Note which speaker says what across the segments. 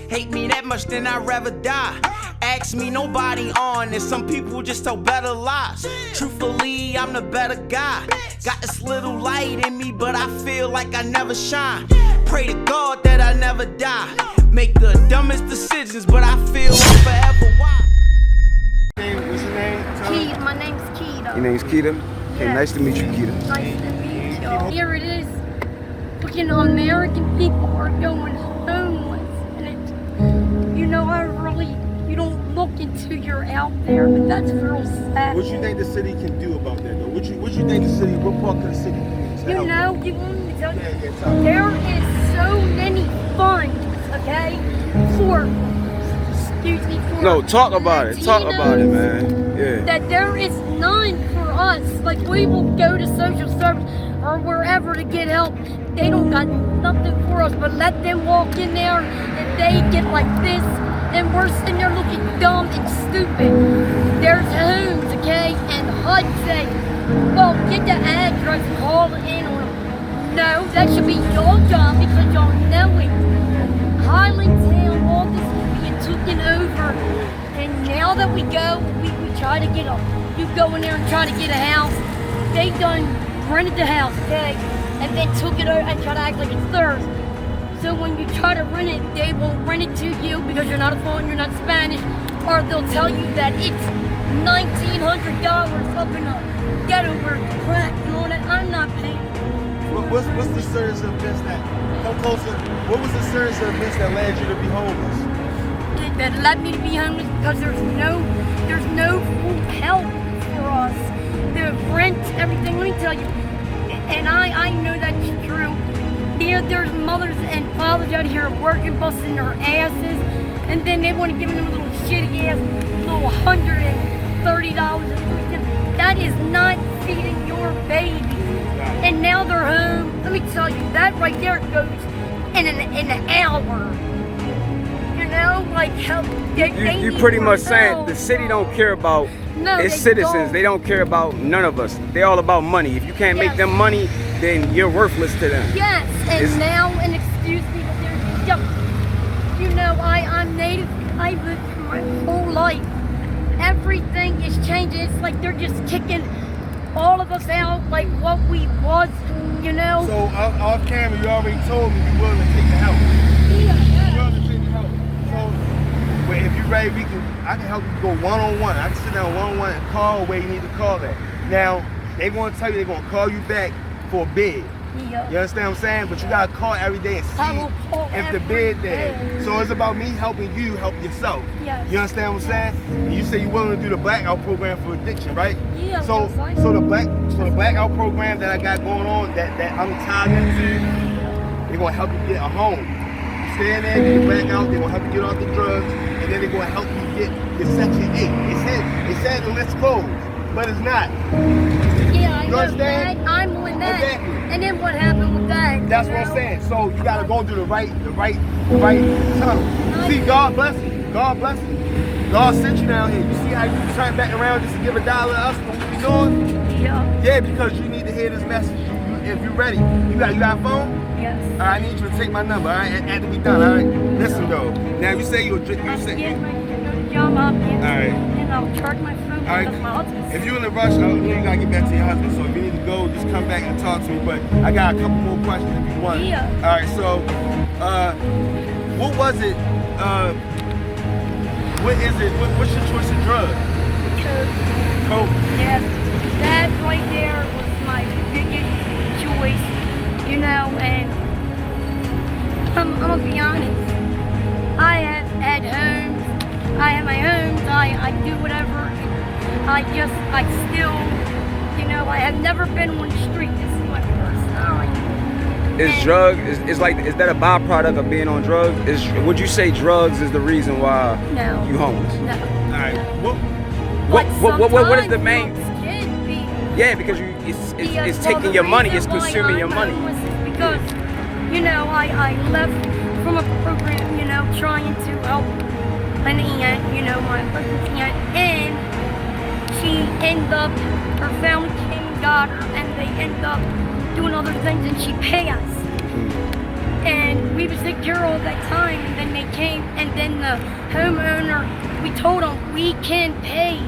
Speaker 1: Hate me that much, then I'd rather die. Ask me, nobody on this. Some people just tell better lies. Truthfully, I'm the better guy. Got this little light in me, but I feel like I never shine. Pray to God that I never die. Make the dumbest decisions, but I feel I'm forever wise.
Speaker 2: What's your name?
Speaker 3: Keita. My name's Keita.
Speaker 2: Your name's Keita? Okay,
Speaker 3: Yes.
Speaker 2: nice to meet you, Keita.
Speaker 3: Nice to meet you. Here it is. Fucking American people are going homeless. And it's, you know, you don't look until you're out there, but that's real sad.
Speaker 4: What you think the city can do about that, though? What you think the city, what part of the city can do to help?
Speaker 3: You want me to tell you?
Speaker 4: Yeah,
Speaker 3: there is so many funds, okay, for, excuse me, for
Speaker 2: No, talk about it. Talk about it, man. Yeah.
Speaker 3: that there is none for us. Like, we will go to social service or wherever to get help. They don't got nothing for us, but let them walk in there and they get like this, and we're sitting there looking dumb and stupid. There's homes, okay, and HUD say, well, get the address, call in on them. No, that should be your job because y'all know it. Highlandtown, all this is being taken over, and now that we go, we try to get you go in there and try to get a house. They done rented the house, okay, and then took it over and try to act like it's theirs. So when you try to rent it, they will rent it to you because you're not a foreign, you're not Spanish, or they'll tell you that it's $1,900 up in a ghetto where it's crack and all that. I'm not paying.
Speaker 4: What's the series of events that, come closer, what was the series of events that led you to be homeless?
Speaker 3: That led me to be homeless because there's no full help for us. The rent, everything, let me tell you, and I know that's true. There's mothers and fathers out here working, busting their asses, and then they want to give them a little shitty ass, little $130 a week. That is not feeding your baby. And now they're home. Let me tell you, that right there goes in an hour. You know, like how
Speaker 2: You pretty much saying the city don't care about its citizens. They don't care about none of us. They all about money. If you can't make them money, then you're worthless to them.
Speaker 3: Yes, and now, and excuse me, but there's, you know, I'm native. I lived for my whole life. Everything is changing. It's like they're just kicking all of us out like what we was, you know.
Speaker 4: So off camera, you already told me you're willing to take the help.
Speaker 3: Yeah.
Speaker 4: You're willing to take the help. So, well, if you're ready, I can help you go one-on-one. I can sit down one-on-one and call where you need to call that. Now, they're going to tell you they're going to call you back for a bid.
Speaker 3: Yeah.
Speaker 4: You understand what I'm saying? But you gotta call every day and see if the bid there. So it's about me helping you help yourself.
Speaker 3: Yes.
Speaker 4: You understand what I'm saying? And you say you're willing to do the blackout program for addiction, right?
Speaker 3: Yeah.
Speaker 4: So the blackout program that I got going on that I'm tied into, they're gonna help you get a home. You stay in there, get your blackout, they're gonna help you get off the drugs, and then they're gonna help you get your Section 8. They said the list closed, but it's not.
Speaker 3: Yeah, I
Speaker 4: You
Speaker 3: know
Speaker 4: understand?
Speaker 3: that. I'm with that.
Speaker 4: Exactly.
Speaker 3: And then what happened with that?
Speaker 4: That's what I'm saying. So you gotta go through the right tunnel. See, God bless you. God bless you. God sent you down here. You see how you turn back around just to give $1 to us for what we doing?
Speaker 3: Yeah.
Speaker 4: Yeah, because you need to hear this message. If you're ready, you got a phone?
Speaker 3: Yes.
Speaker 4: All right, I need you to take my number. All right, after we done. All right. Listen though. Now you say you say.
Speaker 3: I'm getting ready to go to job. I'll get and I'll charge my phone
Speaker 4: All right.
Speaker 3: because my husband's
Speaker 4: If you're in a rush, I know you gotta get back to your husband. So if you need to go, just come back and talk to me. But I got a couple more questions if you want.
Speaker 3: Yeah.
Speaker 4: All right. So, what was it? What is it? What's your choice of drug? Coke.
Speaker 3: Yes. That right there was my biggest choice, you know, and I'm gonna be honest. I have had homes. I have my homes. I do whatever. I still, you know, I have never been on the street. This is my first time.
Speaker 2: Is that a byproduct of being on drugs? Would you say drugs is the reason why you homeless?
Speaker 3: No.
Speaker 4: All right.
Speaker 2: What is the main?
Speaker 3: Can be.
Speaker 2: Yeah, because it's taking your money, it's consuming your money.
Speaker 3: Because, you know, I left from a program, you know, trying to help an aunt, you know, my husband's aunt, and she ended up, her family came and got her, and they ended up doing other things, and she passed. And we was taking care of all that time, and then they came, and and the homeowner, we told them we can pay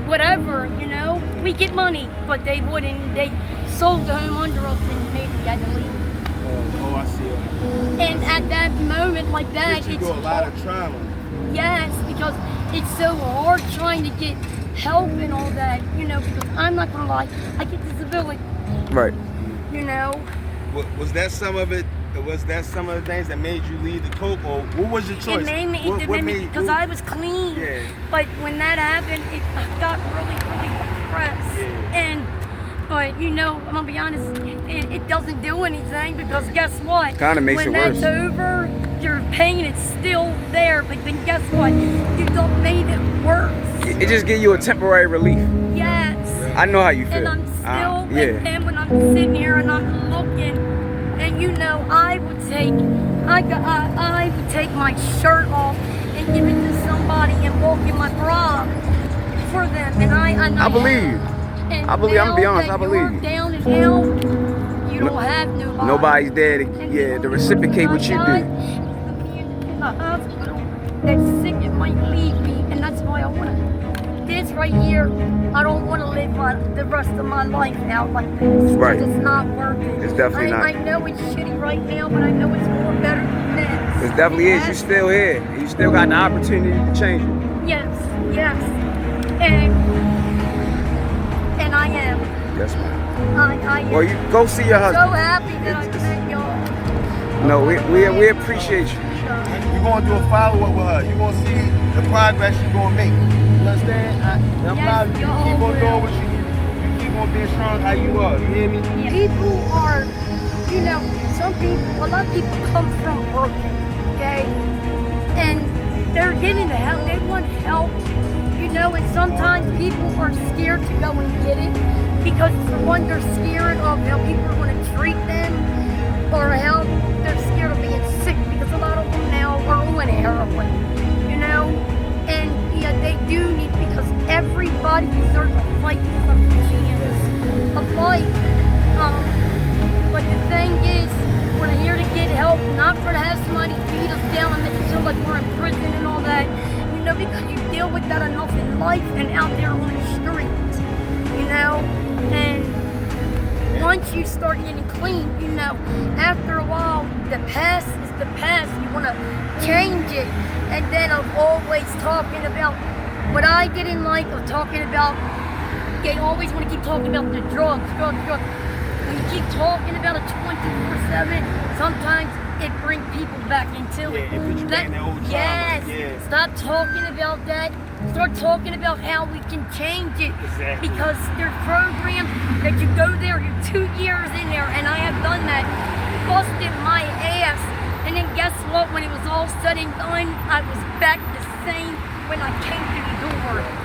Speaker 3: whatever, you know, we get money, but they wouldn't. They sold the home under us and made we had to leave.
Speaker 4: Oh, I see.
Speaker 3: And at that moment like that,
Speaker 4: It's
Speaker 3: it's
Speaker 4: a lot of trauma.
Speaker 3: yes, because it's so hard trying to get help and all that, you know, because I'm not gonna lie, I get disability,
Speaker 2: Right.
Speaker 3: you know.
Speaker 4: Was that some of it? Was that some of the things that made you leave the coke, or what was your choice?
Speaker 3: It made me, because I was clean.
Speaker 4: Yeah.
Speaker 3: But when that happened, I got really, really depressed.
Speaker 4: Yeah.
Speaker 3: But you know, I'm gonna be honest, it doesn't do anything, because guess what?
Speaker 2: Kinda makes it worse.
Speaker 3: When that's over, your pain is still there, but then guess what? You don't made it worse.
Speaker 2: It just give you a temporary relief.
Speaker 3: Yes.
Speaker 2: I know how you feel.
Speaker 3: And I'm still,
Speaker 2: yeah.
Speaker 3: and then when I'm sitting here and I'm looking, and you know, I would take my shirt off and give it to somebody and walk in my bra for them, and I
Speaker 2: believe you.
Speaker 3: And
Speaker 2: I believe. I'm gonna be
Speaker 3: now
Speaker 2: honest.
Speaker 3: that
Speaker 2: I believe
Speaker 3: you're
Speaker 2: you.
Speaker 3: down and out, you don't have nobody.
Speaker 2: Nobody's there to, to reciprocate what you do.
Speaker 3: In the hospital, that's sick, it might leave me, and that's why I want to. This right here, I don't want to live the rest of my life out like this.
Speaker 2: Right.
Speaker 3: It's not worth it.
Speaker 2: It's definitely not.
Speaker 3: I know it's shitty right now, but I know it's more better than this.
Speaker 2: It definitely is. You still here. You still got the opportunity to change it.
Speaker 3: Yes, yes. And I am.
Speaker 2: That's right.
Speaker 3: I am.
Speaker 2: Well, you go see your
Speaker 3: so
Speaker 2: husband.
Speaker 3: happy that I met y'all.
Speaker 2: No, we appreciate you.
Speaker 4: You're going to do a follow-up with her. You're going to see the progress you're going to make. You understand? I'm proud of you.
Speaker 3: y'all
Speaker 4: Keep on
Speaker 3: will.
Speaker 4: doing what you do. You keep on being strong how you are. You hear me?
Speaker 3: People are, you know, a lot of people come from broken, okay? And they're getting the help, they want help, you know, and sometimes people are scared to go and get it because for one, they're scared of how people are going to treat them or how they're scared of being sick because a lot of them now are on heroin, you know? And yeah, they do need, because everybody deserves a fight for some chance of life. But the thing is, we're here to get help, not for to have somebody beat us down and make us feel like we're in prison and all that. You know, because you deal with that enough in life and out there on the streets, you know? And once you start getting clean, you know, after a while, the past is the past. You want to change it. And then I'm always talking about what I didn't like of talking about, they always want to keep talking about the drugs. When you keep talking about it 24/7, sometimes it brings people back into it.
Speaker 4: Yeah, it puts you back in that old trauma.
Speaker 3: Yes.
Speaker 4: Yeah.
Speaker 3: Stop talking about that. Start talking about how we can change it.
Speaker 4: Exactly.
Speaker 3: Because there's programs that you go there, you're 2 years in there, and I have done that. Busted my ass. And then guess what? When it was all said and done, I was back the same when I came through the door.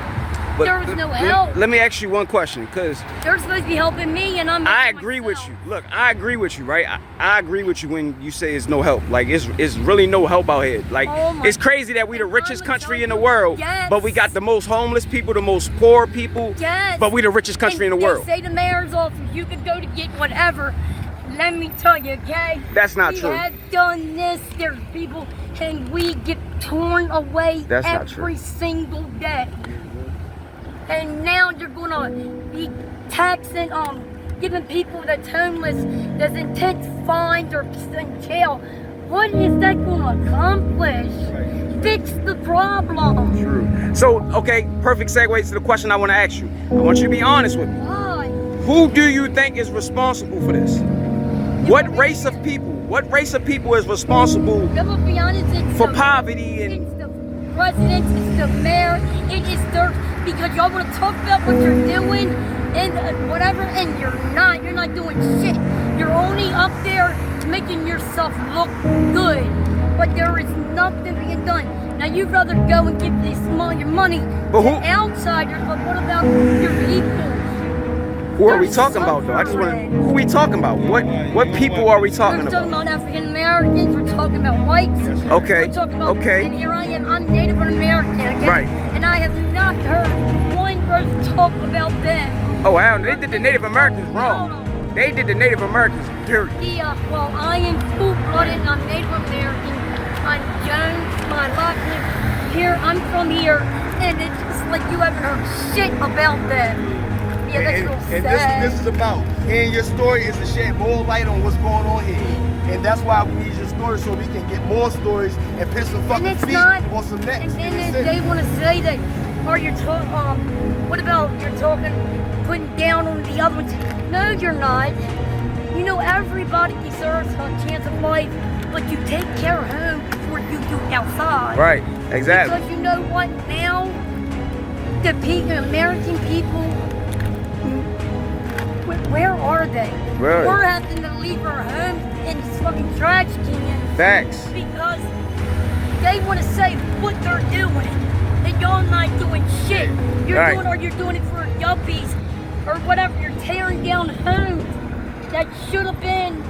Speaker 3: There was no help.
Speaker 2: Let me ask you one question, because
Speaker 3: They're supposed to be helping me, and I'm.
Speaker 2: I agree with you. Look, I agree with you, right? I agree with you when you say it's no help. Like, it's really no help out here. Like,
Speaker 3: Oh my
Speaker 2: it's crazy that we the
Speaker 3: God.
Speaker 2: richest country in the world,
Speaker 3: Yes.
Speaker 2: but we got the most homeless people, the most poor people,
Speaker 3: Yes.
Speaker 2: but we the richest country in the world.
Speaker 3: They say the mayor's office, you could go to get whatever. Let me tell you, okay?
Speaker 2: That's not true.
Speaker 3: We have done this. There's people, and we get torn away
Speaker 2: That's not true.
Speaker 3: every single day. And now you're gonna be taxing, giving people that's homeless, that's intense fines or in jail. What is that gonna accomplish? Fix the problem.
Speaker 2: True. So, okay, perfect segue to the question I want to ask you. I want you to be honest with me.
Speaker 3: Why?
Speaker 2: Who do you think is responsible for this? What race of people? What race of people is responsible
Speaker 3: I'm gonna be honest, it's
Speaker 2: for
Speaker 3: the-
Speaker 2: poverty and
Speaker 3: It's the president, it's the mayor, it is their, because y'all want to talk about what you're doing and whatever, and you're not doing shit. You're only up there making yourself look good, but there is nothing being done. Now you'd rather go and give your money
Speaker 2: But
Speaker 3: to
Speaker 2: who-
Speaker 3: outsiders, but what about your people?
Speaker 2: who are we
Speaker 3: They're
Speaker 2: talking about though? I just want to.
Speaker 3: suffering.
Speaker 2: Who are we talking about? What people are we talking
Speaker 3: We're talking
Speaker 2: about?
Speaker 3: about African Americans, we're talking about whites.
Speaker 2: Okay,
Speaker 3: We're talking about,
Speaker 2: okay.
Speaker 3: And here I am, I'm Native American, okay?
Speaker 2: Right.
Speaker 3: And I have not heard one person talk about them.
Speaker 2: Oh, hell, they did the Native Americans wrong.
Speaker 3: No.
Speaker 2: They did the Native Americans dirty.
Speaker 3: Yeah, well, I am full-blooded, I'm Native American. I'm Jones, my last name here, I'm from here, and it's just like you haven't heard shit about them. Yeah, that's real
Speaker 4: And
Speaker 3: sad.
Speaker 4: this is about hearing your story is to shed more light on what's going on here. And that's why we need your story so we can get more stories and put some fucking
Speaker 3: And it's
Speaker 4: feet
Speaker 3: not,
Speaker 4: on some necks.
Speaker 3: and then they want to say that, or you're talking, what about you're talking, putting down on the other ones? No, you're not. You know, everybody deserves a chance of life, but you take care of home before you do outside.
Speaker 2: Right, exactly.
Speaker 3: Because you know what, now, the American people, where are they?
Speaker 2: Right.
Speaker 3: We're having to leave our homes in fucking trash cans.
Speaker 2: Facts.
Speaker 3: Because they want to say what they're doing, and y'all not doing shit.
Speaker 2: Right.
Speaker 3: You're doing it for yuppies, or whatever. You're tearing down homes that should have been,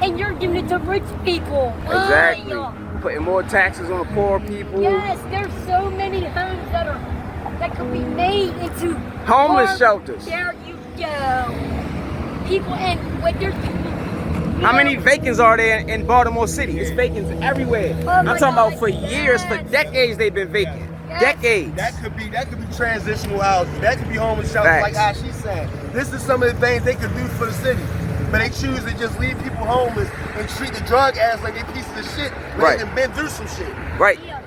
Speaker 3: and you're giving it to rich people.
Speaker 2: Exactly.
Speaker 3: Why?
Speaker 2: Putting more taxes on the poor people.
Speaker 3: Yes, there's so many homes that could be made into
Speaker 2: Homeless
Speaker 3: parks.
Speaker 2: shelters.
Speaker 3: There you go. People, and what there's people.
Speaker 2: How many vacants are there in Baltimore City? It's vacants everywhere. I'm
Speaker 3: my
Speaker 2: talking about
Speaker 3: God,
Speaker 2: for years, for
Speaker 3: yes.
Speaker 2: decades they've been vacant.
Speaker 3: Yes.
Speaker 2: Decades.
Speaker 4: That could be transitional houses. That could be homeless shelters,
Speaker 2: Facts.
Speaker 4: like how she's saying. This is some of the things they could do for the city. But they choose to just leave people homeless and treat the drug addicts like they pieces of shit.
Speaker 2: Right.
Speaker 4: They've been through some shit.
Speaker 2: Right.
Speaker 3: Yeah,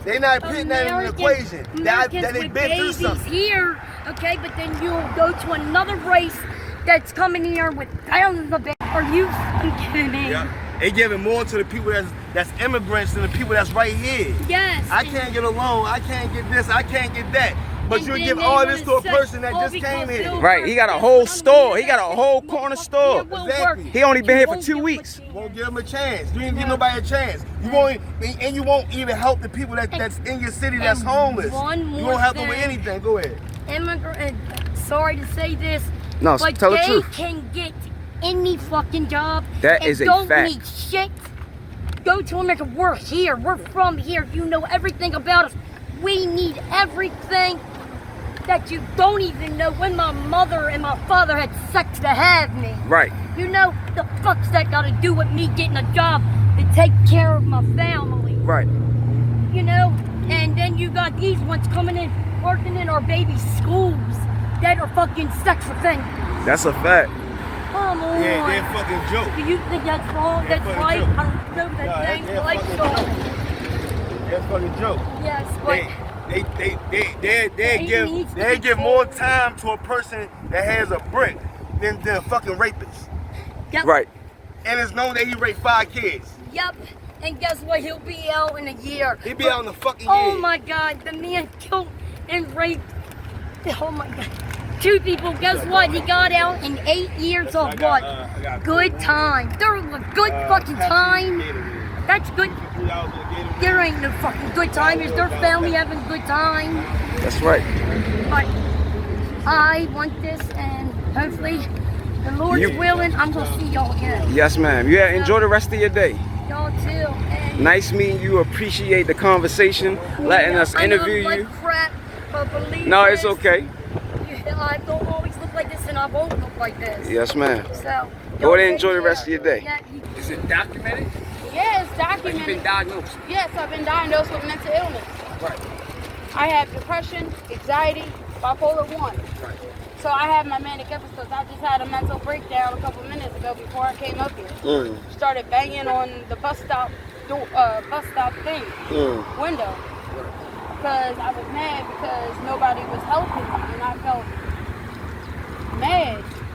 Speaker 4: They're not putting that in the equation. That
Speaker 3: Americans
Speaker 4: they've
Speaker 3: with
Speaker 4: been through
Speaker 3: babies
Speaker 4: something.
Speaker 3: here, okay, but then you'll go to another race that's coming here with thousands of babies. Are you fucking kidding me?
Speaker 4: Yeah. They giving more to the people that's immigrants than the people that's right here.
Speaker 3: Yes.
Speaker 4: I can't get a loan. I can't get this. I can't get that. But
Speaker 3: And
Speaker 4: you
Speaker 3: then
Speaker 4: give
Speaker 3: they
Speaker 4: all this to a
Speaker 3: wanna say,
Speaker 4: person that
Speaker 3: oh,
Speaker 4: just
Speaker 3: because
Speaker 4: came here.
Speaker 3: they'll
Speaker 2: Right, he got a
Speaker 3: work.
Speaker 2: whole
Speaker 3: Yes,
Speaker 2: store. He got a whole corner store.
Speaker 3: It will
Speaker 4: Exactly.
Speaker 3: work.
Speaker 2: He only been here for
Speaker 3: won't
Speaker 2: 2
Speaker 3: give
Speaker 2: weeks.
Speaker 3: a
Speaker 4: You
Speaker 3: chance.
Speaker 4: won't give them a chance. You ain't give nobody a chance. You won't, and you won't even help the people that's in your city that's
Speaker 3: and
Speaker 4: homeless.
Speaker 3: one
Speaker 4: You
Speaker 3: more
Speaker 4: won't help them with
Speaker 3: thing.
Speaker 4: anything. Go ahead.
Speaker 3: Immigrant, sorry to say this,
Speaker 2: No,
Speaker 3: but
Speaker 2: tell the
Speaker 3: they
Speaker 2: truth.
Speaker 3: can get any fucking job.
Speaker 2: That
Speaker 3: and
Speaker 2: is a
Speaker 3: don't
Speaker 2: fact.
Speaker 3: need shit. Go to America. We're here. We're from here. You know everything about us. We need everything that you don't even know. When my mother and my father had sex to have me.
Speaker 2: Right.
Speaker 3: You know, the fuck's that got to do with me getting a job to take care of my family?
Speaker 2: Right.
Speaker 3: You know, and then you got these ones coming in, working in our baby schools that are fucking sex offenders.
Speaker 2: That's a fact.
Speaker 3: Come on.
Speaker 4: Yeah, they're a fucking joke.
Speaker 3: Do you think that's wrong?
Speaker 4: They're
Speaker 3: That's
Speaker 4: fucking
Speaker 3: right.
Speaker 4: joke.
Speaker 3: I don't know that
Speaker 4: No,
Speaker 3: thing.
Speaker 4: they're
Speaker 3: Like
Speaker 4: fucking
Speaker 3: so.
Speaker 4: That's a fucking joke.
Speaker 3: Yes, but
Speaker 4: They give more time to a person that has a brick than a fucking rapist.
Speaker 3: yep.
Speaker 2: Right.
Speaker 4: And it's known that he raped 5 kids.
Speaker 3: Yep. And guess what? He'll be out in a year.
Speaker 4: He be out in a fucking
Speaker 3: Oh
Speaker 4: year.
Speaker 3: my God! The man killed and raped. Oh my God! 2 people. Guess what? He got out in 8 years of what? Good time. There was a good fucking time. That's good. There ain't no fucking good time. Is their family having a good time?
Speaker 2: That's right.
Speaker 3: But I want this, and hopefully, the Lord's willing, I'm gonna see y'all again.
Speaker 2: Yes, ma'am. Yeah, enjoy the rest of your day.
Speaker 3: Y'all too. And
Speaker 2: Nice meeting you. Appreciate the conversation, letting us
Speaker 3: I know
Speaker 2: interview
Speaker 3: I'm
Speaker 2: you.
Speaker 3: like crap, but believe
Speaker 2: No, it's
Speaker 3: this,
Speaker 2: okay.
Speaker 3: I don't always look like this, and I won't look like this.
Speaker 2: Yes, ma'am.
Speaker 3: So
Speaker 2: Go
Speaker 3: y'all
Speaker 2: ahead and
Speaker 3: take
Speaker 2: enjoy the
Speaker 3: care.
Speaker 2: rest of your day.
Speaker 3: Yeah,
Speaker 2: Is it documented?
Speaker 5: Yes,
Speaker 2: You've
Speaker 5: documented.
Speaker 2: been diagnosed.
Speaker 5: Yes, I've been diagnosed with mental illness.
Speaker 2: Right.
Speaker 5: I have depression, anxiety, bipolar 1.
Speaker 2: Right.
Speaker 5: So I have my manic episodes. I just had a mental breakdown a couple minutes ago before I came up here. Started banging on the bus stop thing, window. Because I was mad because nobody was helping me, and I felt